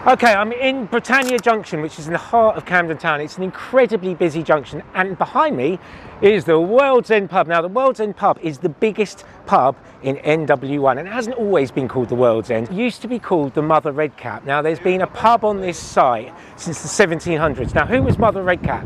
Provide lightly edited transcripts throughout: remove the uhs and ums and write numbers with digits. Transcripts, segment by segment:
Okay, I'm in Britannia Junction, which is in the heart of Camden Town. It's an incredibly busy junction, and behind me is the World's End pub. Now, the World's End pub is the biggest pub in NW1, and it hasn't always been called the World's End. It used to be called the Mother Redcap. Now, there's been a pub on this site since the 1700s. Now, who was Mother Redcap?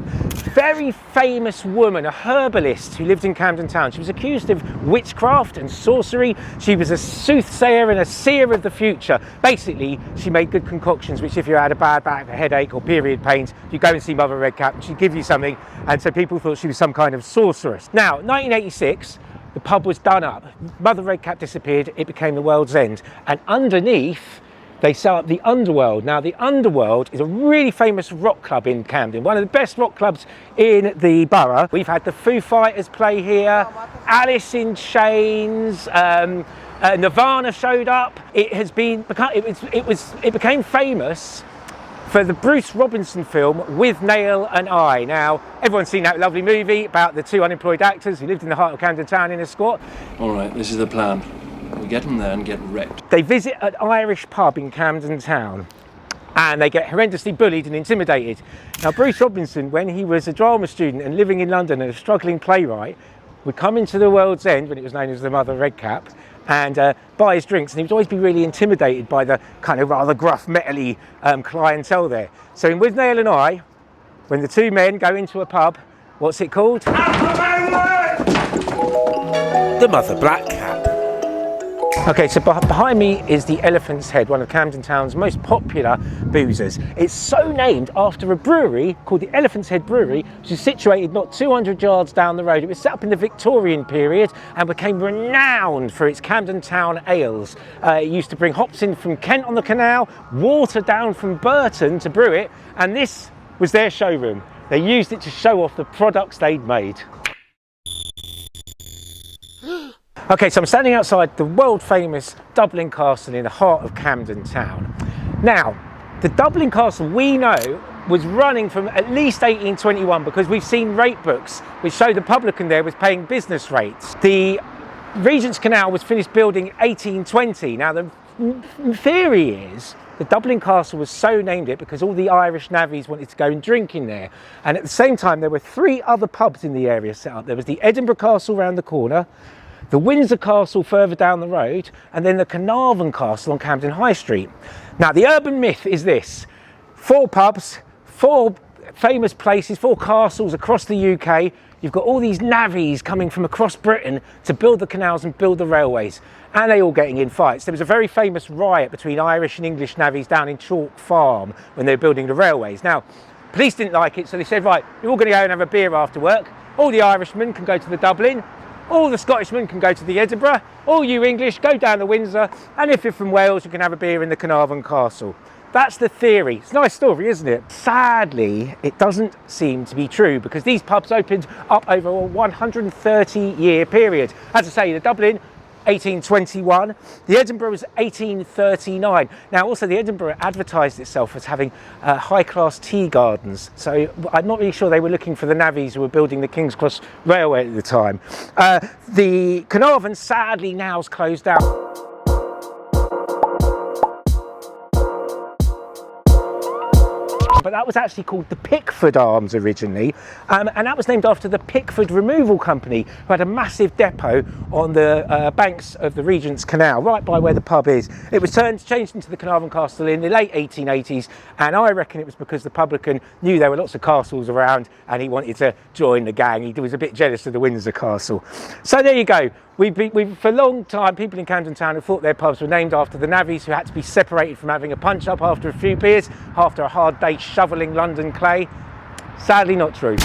Very famous woman, a herbalist who lived in Camden Town. She was accused of witchcraft and sorcery. She was a soothsayer and a seer of the future. Basically, she made good concoctions, which if you had a bad back, a headache or period pains, you go and see Mother Redcap and she'd give you something. And so people thought she was some kind of sorceress. Now, 1986, the pub was done up. Mother Redcap disappeared, it became the World's End. And underneath, they set up the Underworld. Now, the Underworld is a really famous rock club in Camden, one of the best rock clubs in the borough. We've had the Foo Fighters play here, Alice in Chains, Nirvana showed up. It became famous for the Bruce Robinson film With Nail and I. Now, everyone's seen that lovely movie about the two unemployed actors who lived in the heart of Camden Town in a squat. All right, this is the plan. We get them there and get wrecked. They visit an Irish pub in Camden Town and they get horrendously bullied and intimidated. Now, Bruce Robinson, when he was a drama student and living in London and a struggling playwright, would come into the World's End, when it was known as the Mother Redcap, and buy his drinks, and he would always be really intimidated by the kind of rather gruff, metally clientele there. So in With Nail and I, when the two men go into a pub, what's it called? The Mother Black Cap. Okay, so behind me is the Elephant's Head, one of Camden Town's most popular boozers. It's so named after a brewery called the Elephant's Head Brewery, which is situated not 200 yards down the road. It was set up in the Victorian period and became renowned for its Camden Town ales. It used to bring hops in from Kent on the Canal, water down from Burton to brew it, and this was their showroom. They used it to show off the products they'd made. Okay, so I'm standing outside the world famous Dublin Castle in the heart of Camden Town. Now, the Dublin Castle we know was running from at least 1821 because we've seen rate books which show the publican there was paying business rates. The Regent's Canal was finished building 1820. Now, the theory is the Dublin Castle was so named it because all the Irish navvies wanted to go and drink in there. And at the same time, there were three other pubs in the area set up. There was the Edinburgh Castle round the corner, the Windsor Castle further down the road, and then the Carnarvon Castle on Camden High Street. Now, the urban myth is this: 4 pubs, 4 famous places, 4 castles across the UK. You've got all these navvies coming from across Britain to build the canals and build the railways, and they all getting in fights. There was a very famous riot between Irish and English navvies down in Chalk Farm when they were building the railways. Now, police didn't like it, so they said, right, we're all going to go and have a beer after work. All the Irishmen can go to the Dublin, all the Scottishmen can go to the Edinburgh, all you English go down to Windsor, and if you're from Wales, you can have a beer in the Carnarvon Castle. That's the theory. It's a nice story, isn't it? Sadly, it doesn't seem to be true because these pubs opened up over a 130-year period. As I say, the Dublin, 1821. The Edinburgh was 1839. Now, also, the Edinburgh advertised itself as having high-class tea gardens. So I'm not really sure they were looking for the navvies who were building the King's Cross Railway at the time. The Carnarvon, sadly, now is closed down. But that was actually called the Pickford Arms originally, and that was named after the Pickford Removal Company, who had a massive depot on the banks of the Regent's Canal, right by where the pub is. It was changed into the Carnarvon Castle in the late 1880s, and I reckon it was because the publican knew there were lots of castles around and he wanted to join the gang. He was a bit jealous of the Windsor Castle. So there you go. For a long time, people in Camden Town have thought their pubs were named after the navvies who had to be separated from having a punch-up after a few beers, after a hard day shoveling London clay. Sadly not true.